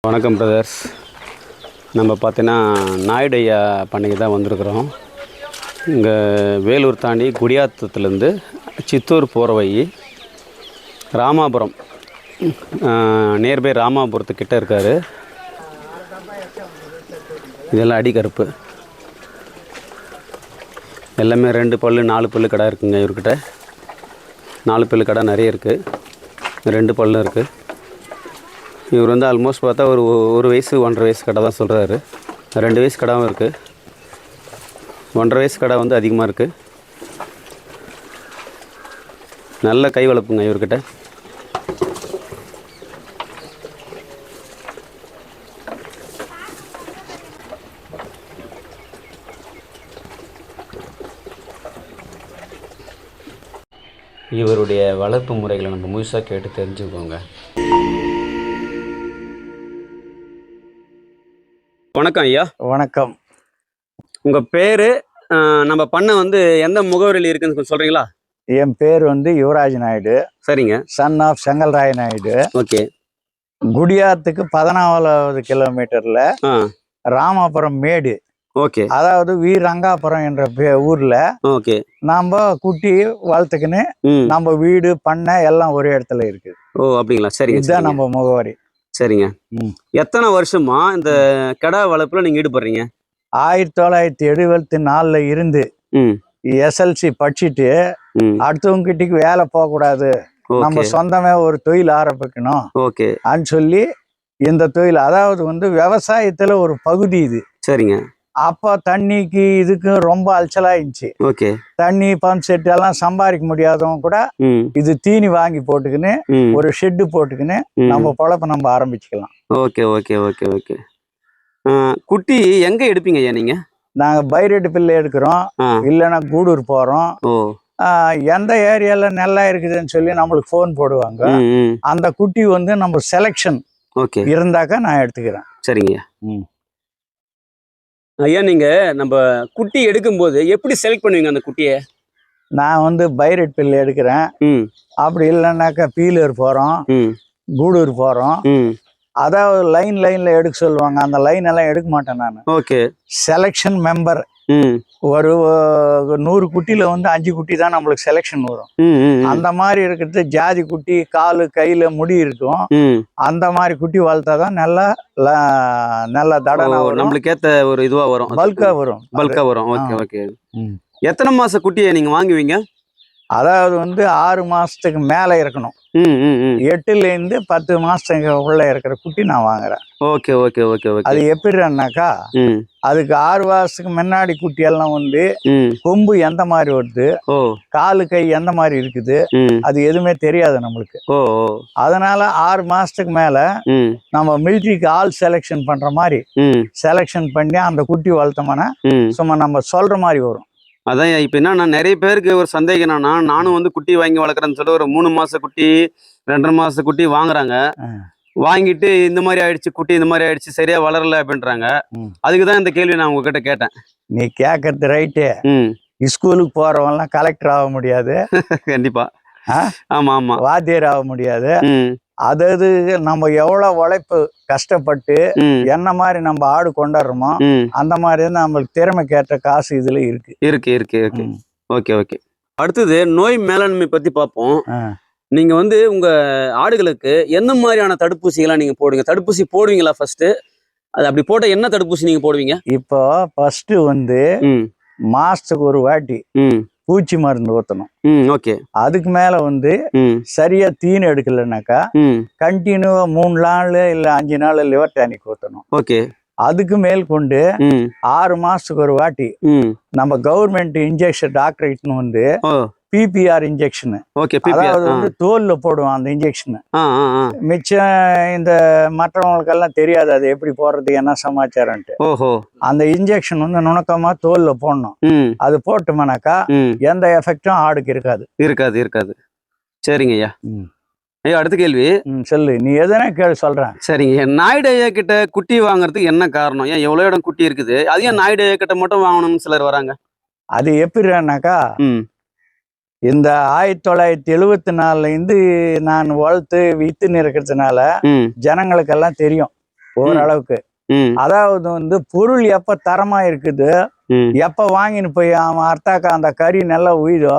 வணக்கம் பிரதர்ஸ். நம்ம பார்த்தீங்கன்னா நாயுடு ஐயா பண்ணைக்கு தான் வந்திருக்கிறோம். இங்கே வேலூர் தாண்டி குடியாத்தத்துலேருந்து சித்தூர் போகிற வழி ராமாபுரம், நியர்பை ராமாபுரத்துக்கிட்ட இருக்கார். இதெல்லாம் அடிக்கருப்பு, எல்லாமே 2 பல்லு 4 பல்லு கடை இருக்குங்க. இவர்கிட்ட 4 பல்லு கடை நிறைய இருக்குது, 2 பல்லும் இருக்குது. இவர் வந்து ஆல்மோஸ்ட் பார்த்தா ஒரு வயசு 1.5 வயசு கடை தான் சொல்கிறாரு. 2 வயசு கடாவும் இருக்குது, 1.5 வயசு கடை வந்து அதிகமாக இருக்குது. நல்ல கை வளர்ப்புங்க இவர்கிட்ட. இவருடைய வளர்ப்பு முறைகளை நம்ம முழுசாக கேட்டு தெரிஞ்சுக்கோங்க. வணக்கம் ஐயா. வணக்கம். உங்கள் பேர், நம்ம பண்ணை வந்து எந்த முகவரியில் இருக்குன்னு சொல்கிறீங்களா? என் பேர் வந்து யுவராஜ் நாயுடு. சரிங்க. Son of Chengalraya Naidu. Okay. குடியாத்துக்கு 14வது கிலோமீட்டரில் ராமாபுரம் மேடு, ஓகே, அதாவது ரங்காபுரம் என்ற ஊரில் ஓகே நாம் குட்டி வளர்த்துக்குன்னு நம்ம வீடு பண்ணை எல்லாம் ஒரே இடத்துல இருக்குது. ஓ அப்படிங்களா? சரிங்க. இதுதான் நம்ம முகவரி. சரிங்க. எத்தனை வருஷமா இந்த கடா வளர்ப்புல நீங்க ஈடுபடுறீங்க? 1974 இருந்து எஸ்எல்சி படிச்சுட்டு அடுத்தவங்க கிட்டக்கு வேலை போகக்கூடாது, நம்ம சொந்தமே ஒரு தொழில் ஆரம்பிக்கணும் அப்படின்னு சொல்லி இந்த தொழில், அதாவது வந்து விவசாயத்துல ஒரு பகுதி இது. சரிங்க. அப்போ தண்ணிக்கு இதுக்கு ரொம்ப அலைச்சலாயிருந்துச்சு. ஓகே. தண்ணி பம்ப் செட் எல்லாம் சம்பாதிக்க முடியாதவங்க கூட இது தீனி வாங்கி போட்டுக்கின்னு ஒரு ஷெட்டு போட்டுக்கின்னு நம்ம பொழப்ப நம்ம ஆரம்பிச்சுக்கலாம். Okay okay okay okay. குட்டி எங்க எடுப்பீங்க ஐயா நீங்க? நாங்க பைரேட்டு பிள்ளை எடுக்கிறோம், இல்லைன்னா கூடூர் போறோம். எந்த ஏரியால நல்லா இருக்குதுன்னு சொல்லி நம்மளுக்கு ஃபோன் போடுவாங்க. அந்த குட்டி வந்து நம்ம செலெக்ஷன் இருந்தாக்கா நான் எடுத்துக்கிறேன். சரிங்க ஐயா. நீங்க நம்ம குட்டி எடுக்கும்போது எப்படி செலக்ட் பண்ணுவீங்க அந்த குட்டியை? நான் வந்து பைரேட் பில்லு எடுக்கிறேன், அப்படி இல்லைன்னாக்கா பீலர் போறோம், கூடூர் போறோம். அதாவது லைன்ல எடுக்க சொல்லுவாங்க, அந்த லைன் எல்லாம் எடுக்க மாட்டேன் நான். ஓகே. செலெக்ஷன் மெம்பர் ஒரு 100 குட்டியில வந்து 5 குட்டி தான் நம்மளுக்கு செலெக்ஷன் வரும். அந்த மாதிரி இருக்கிறது ஜாதி குட்டி, காலு கையில முடி இருக்கும், அந்த மாதிரி குட்டி வளர்த்தாதான் நல்ல தடனா வரும், நம்மளுக்கு ஏத்த ஒரு இதுவா வரும், பல்கா வரும். Okay okay. எத்தனை மாச குட்டியை நீங்க வாங்குவீங்க? அதாவது வந்து 6 மாசத்துக்கு மேல இருக்கணும். 8ல இருந்து 10 மாசத்துக்கு உள்ள இருக்கிற குட்டி நான் வாங்குறேன். Okay okay okay okay. அது எப்படின்னாக்கா, அதுக்கு 6 மாசத்துக்கு முன்னாடி குட்டி எல்லாம் வந்து கொம்பு எந்த மாதிரி வருது, காலு கை எந்த மாதிரி இருக்குது, அது எதுவுமே தெரியாது நம்மளுக்கு. அதனால 6 மாசத்துக்கு மேல நம்ம மிலிட்ரிக்கு ஆள் செலெக்ஷன் பண்ற மாதிரி செலெக்ஷன் பண்ணி அந்த குட்டி வளர்த்தோம்னா சும்மா நம்ம சொல்ற மாதிரி வரும். அதான் இப்போ என்ன, நான் நிறைய பேருக்கு ஒரு சந்தேகம் என்னன்னா, நானும் வந்து குட்டி வாங்கி வளர்க்குறேன்னு சொல்லி ஒரு 3 மாச குட்டி 2.5 மாச குட்டி வாங்குறாங்க. வாங்கிட்டு இந்த மாதிரி ஆயிடுச்சு, குட்டி இந்த மாதிரி ஆயிடுச்சு, சரியா வளரல அப்படின்றாங்க. அதுக்குதான் இந்த கேள்வி நான் உங்ககிட்ட கேட்டேன். நீ கேட்கறது ரைட்டு. ஸ்கூலுக்கு போறவங்கலாம் கலெக்டர் ஆக முடியாது. கண்டிப்பா. ஆமா ஆமா. வாத்தியர் ஆக முடியாது. அதாவது நம்ம எவ்வளவு உழைப்பு கஷ்டப்பட்டு என்ன மாதிரி நம்ம ஆடு கொண்டாடுறோமோ அந்த மாதிரி நம்மளுக்கு திறமைக்கேற்ற காசு இதுல இருக்கு. Okay okay. அடுத்தது நோய் மேலாண்மை பத்தி பார்ப்போம். நீங்க வந்து உங்க ஆடுகளுக்கு என்ன மாதிரியான தடுப்பூசிகள்லாம் நீங்க போடுவீங்க? தடுப்பூசி போடுவீங்களா ஃபர்ஸ்ட்? அது அப்படி போட்ட என்ன தடுப்பூசி நீங்க போடுவீங்க? இப்போ ஃபர்ஸ்ட் வந்து மாசத்துக்கு ஒரு வாட்டி பூச்சி மருந்து ஊத்தணும். ஓகே. அதுக்கு மேல வந்து சரியா தீனி எடுக்கலனாக்கா கண்டினியூவா 3 நாள் இல்ல 5 நாள் லிவர் டானிக் ஊத்தணும். ஓகே. அதுக்கு மேல் கொண்டு 6 மாசத்துக்கு ஒரு வாட்டி நம்ம கவர்மெண்ட் இன்ஜெக்ஷன் டாக்டர் இட்டுன்னு வந்து பிபிஆர் இன்ஜெக்ஷன், அதாவது வந்து தோல்ல போடுவான் அந்த இன்ஜெக்ஷன். மிச்சம் இந்த மற்றவங்களுக்கெல்லாம் தெரியாது அது எப்படி போடுறது என்ன சமாச்சாரம்ட்டு. அந்த இன்ஜெக்ஷன் வந்து நுணுக்கமா தோல்ல போடணும். அது போட்டோம்னாக்கா எந்த எஃபெக்டும் ஆடுக்கு இருக்காது. சரிங்க ஐயா. ஐயா அடுத்த கேள்வி சொல்லு, நீ எதனா கேள்வி சொல்றேன். சரிங்க. நாயுடு ஐயா கிட்ட குட்டி வாங்குறதுக்கு என்ன காரணம்? ஏன் எவ்வளவு இடம் குட்டி இருக்குது, அது ஏன் நாயுடு ஐயா கிட்ட மட்டும் வாங்கணும்னு சிலர் வராங்க? அது எப்படின்னாக்கா, இந்த 1974 இருந்து நான் வளர்த்து வித்துன்னு இருக்கிறதுனால ஜனங்களுக்கெல்லாம் தெரியும் ஓரளவுக்கு. அதாவது வந்து பொருள் எப்ப தரமா இருக்குது, எப்ப வாங்கின்னு போய் அவன் அர்த்தாக்கா அந்த கறி நல்லா உயிரோ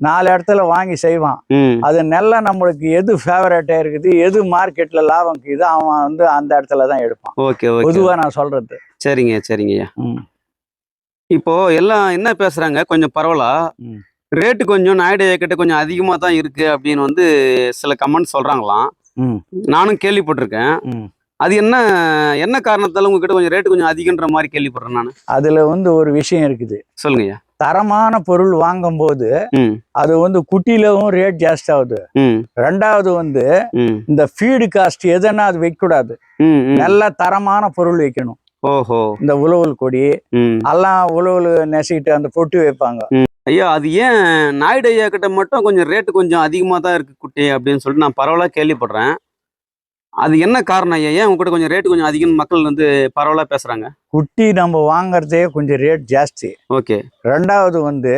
4 இடத்துல வாங்கி செய்வான். அது நல்லா நம்மளுக்கு எது ஃபேவரட்டா இருக்குது, எது மார்க்கெட்ல லாபம் இருக்குது, அவன் வந்து அந்த இடத்துல தான் எடுப்பான். ஓகே பொதுவா நான் சொல்றது. சரிங்கய்யா. இப்போ எல்லாம் என்ன பேசுறாங்க, கொஞ்சம் பரவலா ரேட்டு கொஞ்சம் நாயுடு கிட்ட கொஞ்சம் அதிகமா தான் இருக்கு அப்படின்னு வந்து சில கமெண்ட் சொல்றாங்களாம். நானும் கேள்விப்பட்டிருக்கேன். அது என்ன காரணத்தால உங்ககிட்ட கொஞ்சம் ரேட்டு கொஞ்சம் அதிகன்ற மாதிரி கேள்விப்படுறேன் நான். அதுல வந்து ஒரு விஷயம் இருக்குது. சொல்லுங்கய்யா. தரமான பொருள் வாங்கும் போது அது வந்து குட்டியிலவும் ரேட் ஜாஸ்தி ஆகுது. ரெண்டாவது வந்து இந்த ஃபீடு காஸ்ட் எதுனா அது வைக்க கூடாது. நல்ல தரமான பொருள் வைக்கணும். ஓஹோ. இந்த உழவல் கொடி எல்லாம் உழவல் நெசிக்கிட்டு அந்த பொட்டு வைப்பாங்க. ஐயா, அது ஏன் நாயுடு ஐயா கிட்ட மட்டும் கொஞ்சம் ரேட்டு கொஞ்சம் அதிகமா தான் இருக்கு குட்டி அப்படின்னு சொல்லிட்டு நான் பரவலா கேள்விப்படுறேன். அது என்ன காரணம் ஐயா? ஏன் உங்ககிட்ட கொஞ்சம் ரேட்டு கொஞ்சம் அதிகம் மக்கள் வந்து பரவலா பேசுறாங்க? குட்டி நம்ம வாங்குறதே கொஞ்சம் ரேட் ஜாஸ்தி. ஓகே. ரெண்டாவது வந்து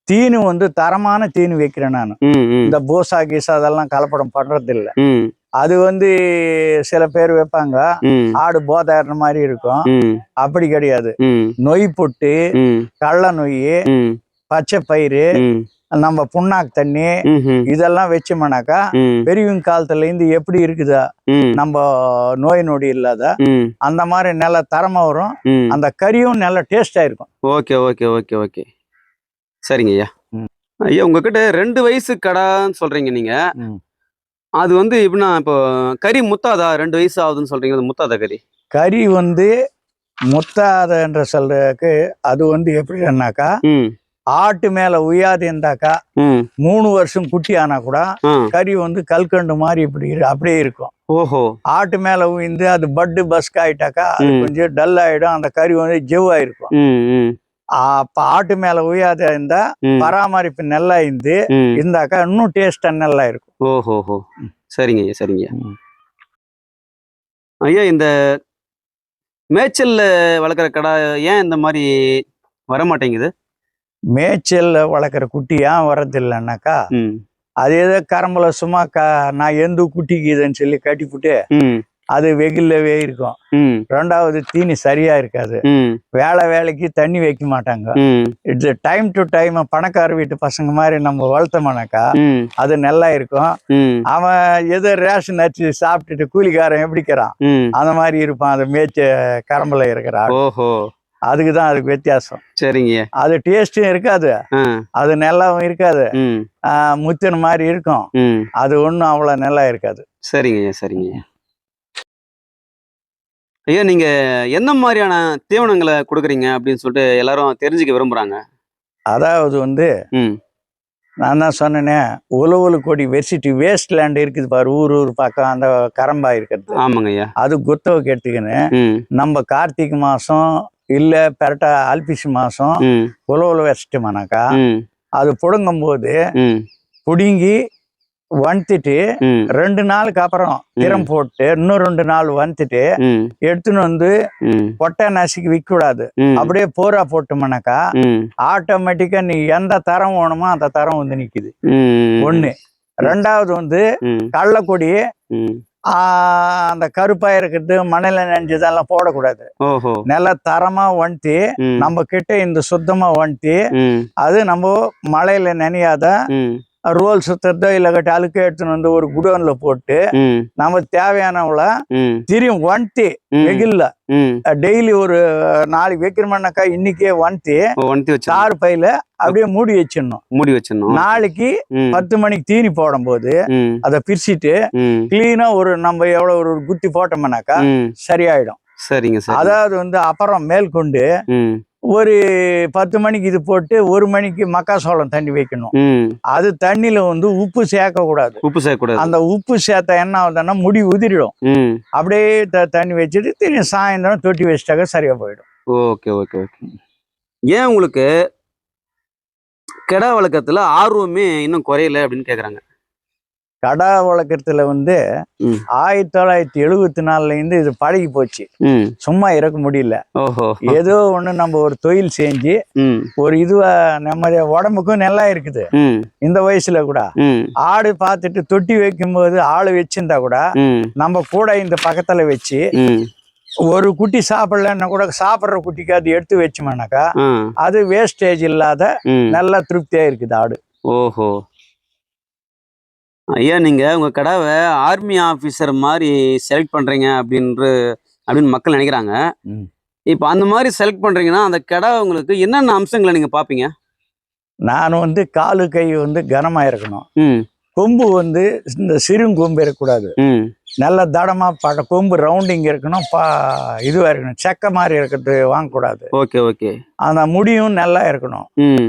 தீனு வந்து தரமான தீனு வைக்கிறேன் நான். இந்த பூசா கீசா அதெல்லாம் கலப்படம் பண்றது இல்ல. அது வந்து சில பேர் வைப்பாங்க, ஆடு போதாடுற மாதிரி இருக்கும். அப்படி கிடையாது. நொய் பொட்டு, கடல நொய், பச்சை பயிறு, நம்ம புண்ணாக்கு தண்ணி இதெல்லாம் வச்சோம்னாக்கா பெரியவங்க காலத்துல இருந்து எப்படி இருக்குதா, நம்ம நோய் நொடி இல்லாத அந்த மாதிரி நல்ல தரமா வரும். அந்த கறியும் நல்ல டேஸ்டா இருக்கும். Okay okay okay okay. சரிங்க ஐயா. ஐயா, உங்ககிட்ட 2 வயசு கடான்னு சொல்றீங்க நீங்க. அது வந்து எப்படின்னா இப்போ கறி முத்தாதா? 2 வயசு ஆகுதுன்னு சொல்றீங்க, அது முத்தாதா கறி? கறி வந்து முத்தாதன்ற சொல்றதுக்கு அது வந்து எப்படின்னாக்கா, ஆட்டு மேல உயாது இருந்தாக்கா 3 வருஷம் குட்டி ஆனா கூட கறி வந்து கல்கண்டு மாதிரி இப்படி அப்படியே இருக்கும். ஓஹோ. ஆட்டு மேல உயிந்து அது பட்டு பஸ்க் ஆயிட்டாக்கா அது கொஞ்சம் டல் ஆயிடும். அந்த கறி வந்து ஜெவ்வாயிருக்கும். அப்ப ஆட்டு மேல உயாத இருந்தா பராமரிப்பு நல்லா இருந்தாக்கா இன்னும் டேஸ்டா நல்லா இருக்கும். ஓஹோ. சரிங்க. ஐயா, இந்த மேய்ச்சல்ல வளர்க்குற கடை ஏன் இந்த மாதிரி வரமாட்டேங்குது? மேய்ச்சல்ல வளர்க்குற குட்டி ஏன் வர்றதில்லைன்னாக்கா, அது ஏதோ கரம்புல சும்மா நான் எந்த குட்டிக்குதுன்னு சொல்லி கட்டிப்புட்டு அது வெயில்லவே இருக்கும். ரெண்டாவது தீனி சரியா இருக்காது. வேலைக்கு தண்ணி வைக்க மாட்டாங்க. இது டைம் டு டைம் பணக்கார வீட்டு பசங்க மாதிரி நம்ம வளர்த்தோம்னாக்கா அது நல்லா இருக்கும். அவன் ஏதோ ரேஷன் அரிசி சாப்பிட்டுட்டு கூலிக்காரன் எப்படிக்கிறான் அந்த மாதிரி இருப்பான். அது மேய்ச்ச கரம்புல இருக்கிறான். ஓஹோ. அதுக்குதான் அதுக்கு வித்தியாசம். சரிங்க. அது டேஸ்டும் இருக்காது, அது நல்லாவும் இருக்காது, முத்தின மாதிரி இருக்கும். அது ஒன்றும் அவ்வளோ நல்லா இருக்காது. சரிங்க. ஐயா, நீங்க என்ன மாதிரியான தீவனங்களை கொடுக்குறீங்க அப்படின்னு சொல்லிட்டு எல்லாரும் தெரிஞ்சுக்க விரும்புறாங்க. அதாவது வந்து நான் தான் சொன்னேனே, உழவுல கொடி வெர்சிட்டி வேஸ்ட் லேண்ட் இருக்குது பாரு, ஊர் பக்கம் அந்த கரம்பா இருக்கிறது. ஆமாங்க ஐயா. அது குத்தவுக்கு எடுத்துக்கின்னு நம்ம கார்த்திகை மாசம் இல்ல பெரட்டா அல்பிசி மாசம் உழவுல வச்சிட்டோம்னாக்கா அது புடுங்கும் போது புடுங்கி வந்துட்டு 2 நாளுக்கு அப்புறம் திறம் போட்டு இன்னும் 2 நாள் வந்துட்டு எடுத்துன்னு வந்து கொட்டை நசுக்கி விற்க கூடாது. அப்படியே போரா போட்டோம்னாக்கா ஆட்டோமேட்டிக்கா நீ எந்த தரம் வேணுமோ அந்த தரம் வந்து நிக்குது. ஒண்ணு. ரெண்டாவது வந்து கள்ளக்கொடி அந்த கருப்பா இருக்கிறது மணல நெஞ்சதெல்லாம் போடக்கூடாது. நல்ல தரமா வந்துட்டு நம்ம கிட்ட இந்த சுத்தமா வந்துட்டு அது நம்ம மழையில நனையாத ரோல் சுத்தத்தோ இல்ல அழுக்க எடுத்துன்னு வந்து ஒரு குடோன்ல போட்டு நம்ம தேவையானவள திரியும் வந்துட்டு வெயில்ல டெய்லி ஒரு நாளைக்கு வைக்கிறோம்னாக்கா இன்னைக்கே வந்துட்டு தார் பையில அப்படியே மூடி வச்சிடணும். நாளைக்கு 10 மணிக்கு தீனி போடும் போது அதை பிரிச்சுட்டு கிளீனா நம்ம எவ்வளவு ஒரு குத்தி போட்டோம்னாக்கா சரியாயிடும். அதாவது வந்து அப்புறம் மேற்கொண்டு ஒரு 10 மணிக்கு இது போட்டு 1 மணிக்கு மக்காசோளம் தண்ணி வைக்கணும். அது தண்ணியில வந்து உப்பு சேர்க்க கூடாது. அந்த உப்பு சேர்த்தா என்ன ஆகுதுன்னா முடி உதிரிடும். அப்படியே தண்ணி வச்சுட்டு திரும்பி சாயந்தரம் தொட்டி வச்சிட்டாக்க சரியா போயிடும். ஓகே. ஏன் உங்களுக்கு கிடா வழக்கத்துல ஆர்வமே இன்னும் குறையல அப்படின்னு கேக்குறாங்க. கடா வளர்க்கறதுல வந்து ம் 1974 இருந்து இது பழகி போச்சு. ம் சும்மா இருக்க முடியல. ஓஹோ ஏதோ ஒண்ணு நம்ம ஒரு தொழில் செஞ்சு ம் ஒரு இதுவா நம்ம உடம்புக்கும் நல்லா இருக்குது. ம் இந்த வயசுல கூட ம் ஆடு பார்த்துட்டு தொட்டி வைக்கும்போது ஆளு வச்சிருந்தா கூட ம் நம்ம கூட இந்த பக்கத்துல வச்சு ம் ஒரு குட்டி சாப்பிடலன்னா கூட சாப்பிட்ற குட்டிக்கு அது எடுத்து வச்சோம்னாக்கா ஆ அது வேஸ்டேஜ் இல்லாத ம் நல்லா திருப்தியா இருக்குது ஆடு. ஓஹோ ஐயா நீங்க உங்க கடாவை ஆர்மி ஆபீசர் மாதிரி செலக்ட் பண்றீங்க அப்படின்னு மக்கள் நினைக்கிறாங்க. ம். இப்போ அந்த மாதிரி செலக்ட் பண்றீங்கன்னா அந்த கடாவை உங்களுக்கு என்னென்ன அம்சங்களை நீங்க பாப்பீங்க? நான் வந்து காலு கை வந்து கனமா இருக்கணும். ம் கொம்பு வந்து இந்த சிறுங்கொம்பு இருக்கக்கூடாது. ம் நல்ல தடமா கொம்பு ரவுண்டிங் இருக்கணும். இதுவா இருக்கணும். செக்க மாதிரி இருக்கிறது வாங்கக்கூடாது. ஓகே ஓகே அந்த முடியும் நல்லா இருக்கணும். ம்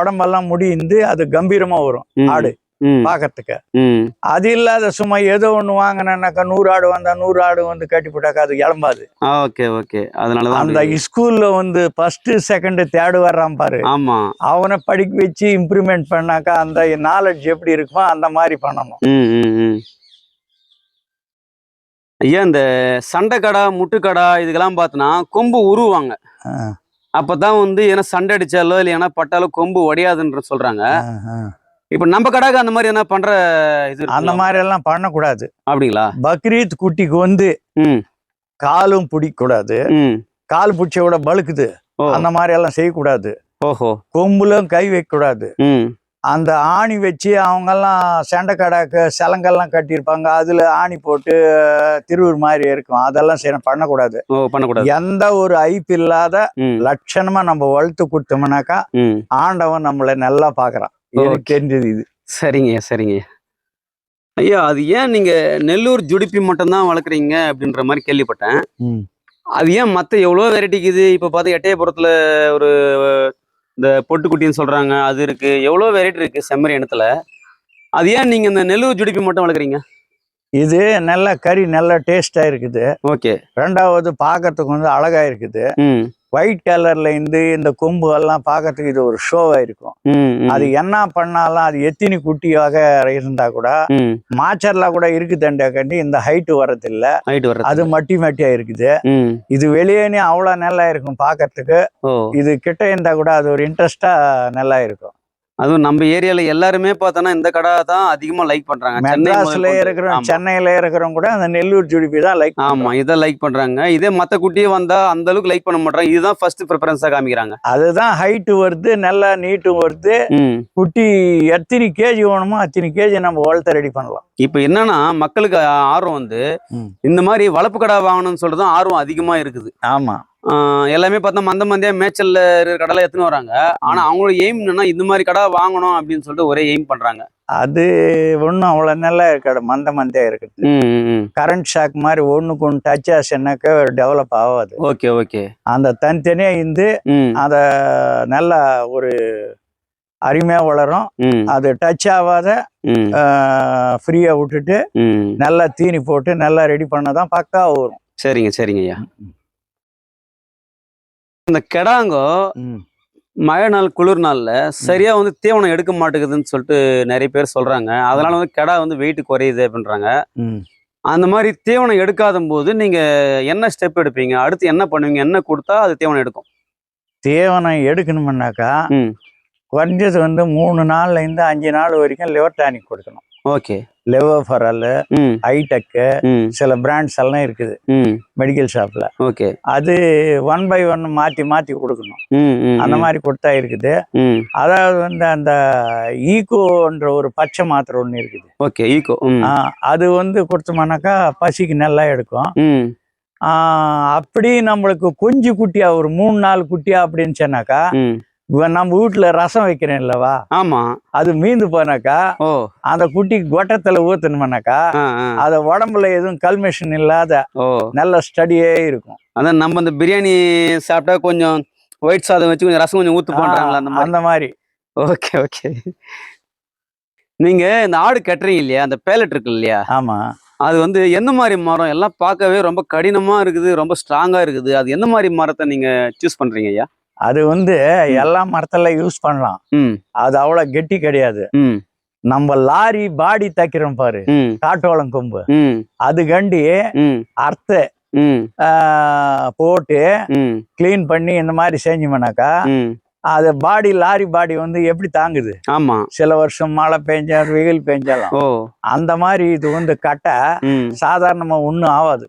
உடம்பெல்லாம் முடிந்து அது கம்பீரமா வரும் ம் ஆடு ம் பார்க்கறதுக்கு. ம் அது இல்லாத சும்மா ஏதோ ஒண்ணு வாங்கினாக்கா 100 ஆடு வந்தா 100 ஆடு வந்து கட்டி போட்டாக்கா அது கிளம்பாது. ஓகே ஓகே அதனாலதான் அந்த ஸ்கூல்ல வந்து ஃபர்ஸ்ட் செகண்ட் தேர்டு வர்றான் பாரு, ஆமா அவனை படிக்க வச்சு இம்ப்ரூவ்மெண்ட் பண்ணாக்கா அந்த நாலேஜ் எப்படி இருக்குமோ அந்த மாதிரி பண்ணணும். ம் ம் ம் ஐயா இந்த சண்டை கடா முட்டுக்கடா இதுக்கெல்லாம் பார்த்தோன்னா கொம்பு உருவாங்க. ஆ, அப்பதான் வந்து ஏன்னா சண்டை அடிச்சாலோ இல்லை ஏன்னா பட்டாலோ கொம்பு உடையாதுன்ற சொல்றாங்க. ஆ, ஆ. இப்போ நம்ம கடாக்கு அந்த மாதிரி என்ன பண்ற இது அந்த இருக்குங்களா? மாதிரி எல்லாம் பண்ணக்கூடாது. அப்படிங்களா? பக்ரீத் குட்டிக்கு வந்து ம் காலும் பிடிக்கூடாது. ம் கால் பிடிச்ச விட பழுக்குது. ஓ அந்த மாதிரி எல்லாம் செய்யக்கூடாது. ஓஹோ கொம்புலும் கை வைக்கக்கூடாது. ம் அந்த ஆணி வச்சு அவங்கெல்லாம் சண்டைக்கடாக்கு சலங்கெல்லாம் கட்டியிருப்பாங்க. அதுல ஆணி போட்டு திருவுர் மாதிரி இருக்கும். அதெல்லாம் பண்ணக்கூடாது. ஓ பண்ணக்கூடாது. எந்த ஒரு ஐப்பு இல்லாத ம் லட்சணமா நம்ம வளர்த்து கொடுத்தோம்னாக்கா ம் ஆண்டவன் நம்மளை நல்லா பாக்குறான். எனக்கு தெரிஞ்சது இது. சரிங்க சரிங்க ஐயா. அது ஏன் நீங்க நெல்லூர் ஜுடிப்பி மட்டும்தான் வளர்க்குறீங்க அப்படின்ற மாதிரி கேள்விப்பட்டேன். ம். அது ஏன் மற்ற எவ்வளோ வெரைட்டிக்குது? இப்போ பார்த்தா எட்டயபுரத்தில் ஒரு இந்த பொட்டுக்குட்டின்னு சொல்கிறாங்க, அது இருக்குது. எவ்வளோ வெரைட்டி இருக்குது செம்மறி இனத்துல. அது ஏன் நீங்கள் இந்த நெல்லூர் ஜுடிப்பி மட்டும் வளர்க்குறீங்க? இது நல்ல கறி நல்ல டேஸ்டா இருக்குது. ஓகே. ரெண்டாவது பார்க்கறதுக்கு வந்து அழகா இருக்குது. ம் ஒயிட் கலர்ல இருந்து இந்த கொம்பு எல்லாம் பார்க்கறதுக்கு இது ஒரு ஷோவா இருக்கும். ம் அது என்ன பண்ணாலும் அது எத்தினி குட்டியாக இருந்தா கூட ம் மாச்சர்லா கூட இருக்குதுண்டாக்காண்டி இந்த ஹைட் வர்றதில்ல. ஹைட் வர்றது. அது மட்டியா இருக்குது. ம் இது வெளியேனே அவ்வளோ நல்லா இருக்கும் பார்க்கறதுக்கு. ஓ இது கிட்ட இருந்தா கூட அது ஒரு இன்ட்ரெஸ்டா நல்லா இருக்கும். அதுவும் நம்ம ஏரியாவில் எல்லாருமே பார்த்தோன்னா இந்த கடை தான் அதிகமாக லைக் பண்ணுறாங்க. மெட்ராஸ்ல இருக்கிறோம், சென்னையில இருக்கிறவங்க கூட அந்த நெல்லூர் ஜுடிப்பி தான் லைக் ஆமாம் இதை லைக் பண்ணுறாங்க. இதே மற்ற குட்டியே வந்தால் அந்த அளவுக்கு லைக் பண்ண மாட்டாங்க. இதுதான் ஃபர்ஸ்ட் ப்ரிஃபரன்ஸாக காமிக்கிறாங்க. அதுதான் ஹைட்டு வருது, நல்லா நீட்டும் வருது. ம் குட்டி எத்தனை கேஜி வேணுமோ அத்தனை கேஜி நம்ம வளர்த்த ரெடி பண்ணலாம். இப்போ என்னன்னா மக்களுக்கு ஆர்வம் வந்து இந்த மாதிரி வளர்ப்பு கடை வாங்கணும்னு சொல்லிட்டு தான் ஆர்வம் அதிகமாக இருக்குது. ஆமா. எல்லாமே பார்த்தா மந்த மந்தியா மேய்ச்சல்ல இருக்கிற கடலை எடுத்துன்னு வராங்க. ஆனா அவங்களோட எய்ம் என்னன்னா இந்த மாதிரி கடை வாங்கணும் அப்படின்னு சொல்லிட்டு ஒரே எய்ம் பண்றாங்க. அது ஒன்றும் அவ்வளோ நல்லா இருக்காது. மந்தையா இருக்குது. கரண்ட் ஷாக் மாதிரி ஒன்றுக்கு ஒன்று டச் ஆச்சுன்னாக்க டெவலப் ஆகாது. Okay okay. அந்த தனித்தனியா இருந்து அதை நல்லா ஒரு அருமையா வளரும். அது டச் ஆகாத ஃப்ரீயா விட்டுட்டு நல்லா தீனி போட்டு நல்லா ரெடி பண்ணதான் பக்காவா வரும். சரிங்க சரிங்க ஐயா. இந்த கெடாங்கோ மழை நாள் குளிர் நாள்ல சரியா வந்து தீவனம் எடுக்க மாட்டேங்குதுன்னு சொல்லிட்டு நிறைய பேர் சொல்றாங்க. அதனால வந்து கெடா வந்து வெயிட் குறையுது அப்படின்றாங்க. அந்த மாதிரி தீவனம் எடுக்காத போது நீங்க என்ன ஸ்டெப் எடுப்பீங்க? அடுத்து என்ன பண்ணுவீங்க? என்ன கொடுத்தா அது தீவனம் எடுக்கும்? தீவனம் எடுக்கணும்னாக்கா குறைஞ்சது வந்து 3 நாள்ல இருந்து 5 நாள் வரைக்கும் லிவர் டானிக் கொடுக்கணும். ஓகே. லெவோஃபரல், ஹைடெக், சில பிராண்ட்ஸ் எல்லாம் இருக்குது மெடிக்கல் ஷாப்ல. ஓகே. அது 1 by 1 மாத்தி கொடுக்கணும். அந்த மாதிரி கொடுத்தா இருக்குது. அதாவது வந்து அந்த ஈகோன்ற ஒரு பச்சை மாத்திரை ஒண்ணு இருக்குது. ஓகே. ஈகோ. அது வந்து கொடுத்தோம்னாக்கா பசிக்கு நல்லா எடுக்கும். அப்படி நம்மளுக்கு கொஞ்சி குட்டியா ஒரு 3-4 குட்டியா அப்படின்னு சொன்னாக்கா நம்ம வீட்டுல ரசம் வைக்கிறேன் இல்லவா? ஆமா. அது மீந்து போனாக்கா அந்த குட்டிக்கு கொட்டத்துல ஊத்தணும்னாக்கா அத உடம்புல எதுவும் கல்மிஷன் இல்லாத நல்ல ஸ்டடியே இருக்கும். அதான் நம்ம இந்த பிரியாணி சாப்பிட்டா கொஞ்சம் ஒயிட் சாதம் வச்சு கொஞ்சம் ரசம் கொஞ்சம் ஊத்து பண்றாங்களா அந்த மாதிரி. Okay okay. நீங்க இந்த ஆடு கட்டுறீங்க இல்லையா, அந்த பேலட் இருக்கு இல்லையா? ஆமா. அது வந்து எந்த மாதிரி மரம்? எல்லாம் பார்க்கவே ரொம்ப கடினமா இருக்குது, ரொம்ப ஸ்ட்ராங்கா இருக்குது. அது எந்த மாதிரி மரத்தை நீங்க சூஸ் பண்றீங்க ஐயா? அது வந்து எல்லா மரத்துல யூஸ் பண்ணலாம். அது அவ்வளவு கெட்டி கிடையாது. நம்ம லாரி பாடி தைக்கிறோம் பாரு, காட்டோளம் கொம்பு, அது கண்டி அர்த்த போட்டு கிளீன் பண்ணி இந்த மாதிரி செஞ்சோம்னாக்கா அது பாடி லாரி பாடி வந்து எப்படி தாங்குது. ஆமா, சில வருஷம் மழை பெஞ்சா வெயில் பெஞ்சாலும் அந்த மாதிரி இது வந்து கட்டை சாதாரணமா ஒண்ணும் ஆகாது.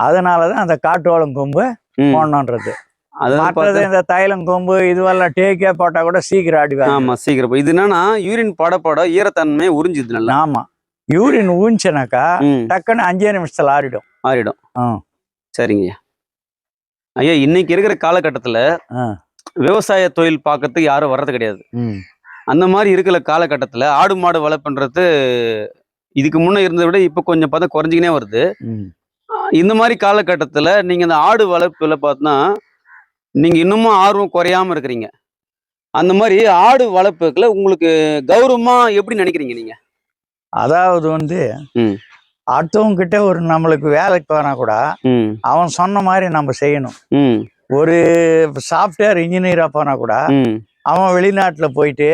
அதனாலதான் அந்த காட்டோளம் கொம்பு போடணுன்றது. மற்றது இந்த தைலம் கொம்பு இதுவெல்லாம் டேக்கே போட்டா கூட சீக்கிரம் ஆடிவாங்க. ஆமா, சீக்கிரம். இது என்னன்னா யூரின் பட ஈரத்தன்மை உறிஞ்சுது நல்லா. ஆமா, யூரின் ஊஞ்சினாக்கா டக்குன்னு 5 நிமிஷத்துல ஆறிடும். சரிங்க ஐயா. இன்னைக்கு இருக்கிற காலகட்டத்துல விவசாய தொழில் பார்க்கறதுக்கு யாரும் வர்றது கிடையாது. அந்த மாதிரி இருக்கிற காலகட்டத்துல ஆடு மாடு வளர்ப்புன்றது இதுக்கு முன்ன இருந்ததை விட இப்ப கொஞ்சம் பார்த்தா குறைஞ்சிக்கினே வருது. இந்த மாதிரி காலகட்டத்துல நீங்க இந்த ஆடு வளர்ப்புல பார்த்தோன்னா நீங்க இன்னமும் ஆர்வம் குறையாம இருக்கிறீங்க. அந்த மாதிரி ஆடு வளர்ப்புக்குள்ள உங்களுக்கு கௌரவமா எப்படி நினைக்கிறீங்க நீங்க? அதாவது வந்து அடுத்தவங்க கிட்ட ஒரு நம்மளுக்கு வேலைக்கு போனா கூட அவன் சொன்ன மாதிரி நம்ம செய்யணும். ஒரு சாஃப்ட்வேர் இன்ஜினியரா போனா கூட அவன் வெளிநாட்டுல போயிட்டு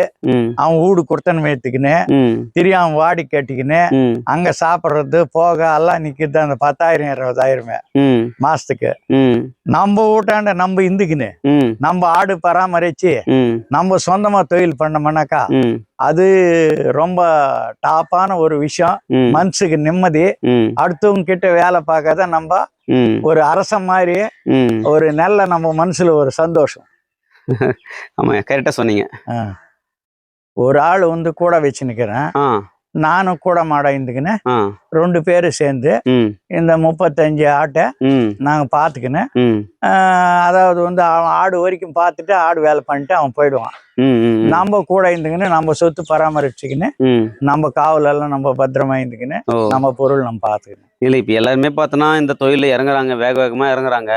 அவன் வீடு குடுத்தன மேத்துக்குன்னு திரியும் அவன் வாடி கட்டிக்கின்னு அங்க சாப்பிடுறது போக எல்லாம் நிக்குது அந்த 10,000 20,000 மாசத்துக்கு. நம்ம வீட்டாண்ட நம்ம இந்துக்குன்னு நம்ம ஆடு பராமரிச்சு நம்ம சொந்தமா தொழில் பண்ணோம்னாக்கா அது ரொம்ப டாப்பான ஒரு விஷயம். மனசுக்கு நிம்மதி. அடுத்தவங்க கிட்ட வேலை பார்க்காத நம்ம ஒரு அரசன் மாதிரி ஒரு நல்ல நம்ம மனசுல ஒரு சந்தோஷம். ஆமா, கரெக்டா சொன்னீங்க. ஒரு ஆள் வந்து கூட வச்சு நிக்கிறேன், நானும் கூட மாட இருந்துக்குன்னு 2 பேரும் சேர்ந்து இந்த 35 ஆட்டை நாங்க பாத்துக்கின்னு அதாவது வந்து அவன் ஆடு வரைக்கும் பார்த்துட்டு ஆடு வேலை பண்ணிட்டு அவன் போயிடுவான். நம்ம கூட இருந்துக்கின்னு நம்ம சொத்து பராமரிச்சுக்கின்னு நம்ம காவல் எல்லாம் நம்ம பத்திரமா இருந்துக்கின்னு நம்ம பொருள் நம்ம பாத்துக்கணும். இல்ல இப்ப எல்லாருமே பார்த்தோன்னா இந்த தொழில இறங்குறாங்க, வேக வேகமா இறங்குறாங்க.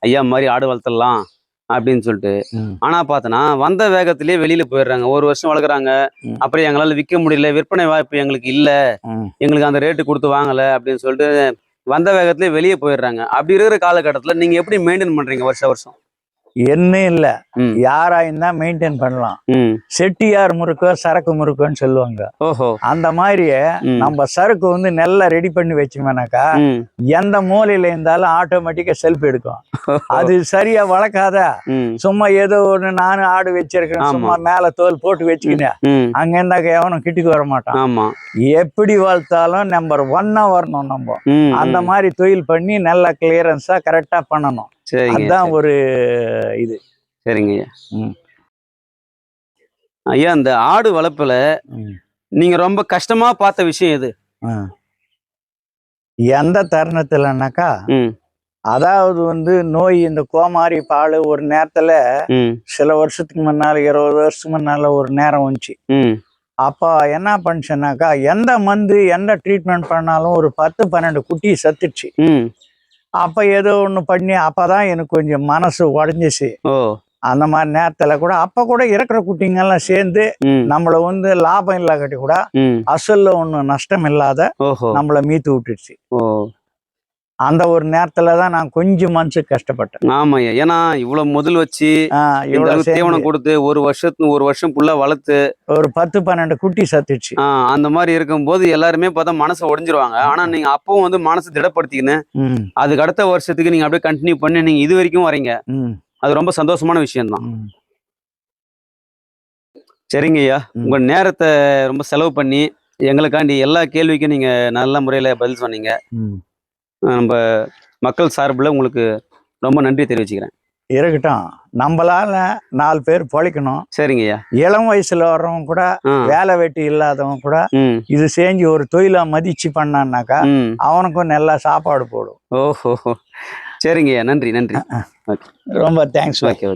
ஐயா மாதிரி ஆடு வளர்த்துடலாம் அப்படின்னு சொல்லிட்டு. ஆனா பார்த்தோன்னா வந்த வேகத்திலேயே வெளியில போயிடுறாங்க. 1 வருஷம் வளர்க்குறாங்க, அப்புறம் எங்களால விற்க முடியல, விற்பனை வாய்ப்பு எங்களுக்கு இல்ல, எங்களுக்கு அந்த ரேட்டு கொடுத்து வாங்கல அப்படின்னு சொல்லிட்டு வந்த வேகத்திலேயே வெளியே போயிடுறாங்க. அப்படி இருக்கிற காலகட்டத்துல நீங்க எப்படி மெயின்டைன் பண்றீங்க வருஷம்? என்ன இல்ல, யாரா இருந்தா மெயின்டைன் பண்ணலாம். செட்டியார் முறுக்கோ சரக்கு முறுக்கோன்னு சொல்லுவாங்க. அந்த மாதிரி நம்ம சரக்கு வந்து நல்லா ரெடி பண்ணி வச்சோம்னாக்கா எந்த மூலையில இருந்தாலும் ஆட்டோமேட்டிக்கா செல்ஃப் எடுக்கும். அது சரியா வளர்க்காத சும்மா ஏதோ ஒண்ணு நானும் ஆடு வச்சிருக்கேன் சும்மா மேல தோல் போட்டு வச்சுக்கினேன் அங்க இருந்தாக்க எவனும் கிட்டுக்கு வர மாட்டான். எப்படி வளர்த்தாலும் நம்பர் 1 வரணும். நம்ம அந்த மாதிரி தொழில் பண்ணி நல்லா கிளியரன்ஸா கரெக்டா பண்ணணும். அதுதான் ஒரு இது. சரிங்க ஐயா. அந்த ஆடு வளர்ப்புல நீங்க ரொம்ப கஷ்டமா பார்த்த விஷயம் எது? எந்த தருணத்துலனாக்கா அதாவது வந்து நோய் இந்த கோமாரி பால் ஒரு நேரத்துல சில வருஷத்துக்கு முன்னால 20 வருஷத்துக்கு முன்னால ஒரு நேரம் வந்துச்சு. அப்ப என்ன பண்ணுச்சுனாக்கா எந்த மருந்து எந்த ட்ரீட்மெண்ட் பண்ணாலும் ஒரு 10-12 குட்டி சத்துச்சு. அப்ப ஏதோ ஒண்ணு பண்ணி அப்பதான் எனக்கு கொஞ்சம் மனசு உடஞ்சிச்சு. அந்த மாதிரி நேரத்துல கூட அப்ப கூட இறக்குற குட்டிங்க எல்லாம் சேர்ந்து நம்மள வந்து லாபம் இல்லாட்டி கூட அசல்ல ஒண்ணு நஷ்டம் இல்லாத நம்மள மீத்து விட்டுடுச்சு. அந்த ஒரு நேரத்துலதான் நான் கொஞ்சம் மனசு கஷ்டப்பட்டேன். ஆமா, ஏன்னா இவ்வளவு முதல் வச்சு இவ்வளவு தீவனம் கொடுத்து ஒரு வருஷம் ஃபுல்லா வளர்த்து ஒரு 10-12 குட்டி சத்துச்சு. அந்த மாதிரி இருக்கும்போது எல்லாருமே பார்த்தா மனசை உடைஞ்சிருவாங்க. ஆனா நீங்க அப்பவும் வந்து மனசை திடப்படுத்திக்கின்னு அதுக்கு அடுத்த வருஷத்துக்கு நீங்க அப்படியே கண்டினியூ பண்ணி நீங்க இது வரைக்கும் வரீங்க. அது ரொம்ப சந்தோஷமான விஷயம் தான். சரிங்க ஐயா, உங்க நேரத்தை ரொம்ப செலவு பண்ணி எங்களுக்காண்டி எல்லா கேள்விக்கும் நீங்க நல்ல முறையில பதில் சொன்னீங்க. நம்ம மக்கள் சார்பில் உங்களுக்கு ரொம்ப நன்றி தெரிவிச்சுக்கிறேன். இருக்கட்டும், நம்மளால 4 பேர் பொழைக்கணும். சரிங்கய்யா. இளம் வயசுல வர்றவங்க கூட வேலை வெட்டி இல்லாதவங்க கூட இது செஞ்சு ஒரு தொழிலா மதிச்சு பண்ணான்னாக்கா அவனுக்கும் நல்லா சாப்பாடு போடும். ஓஹோ, சரிங்கய்யா. நன்றி. ரொம்ப தேங்க்ஸ். ஓகே.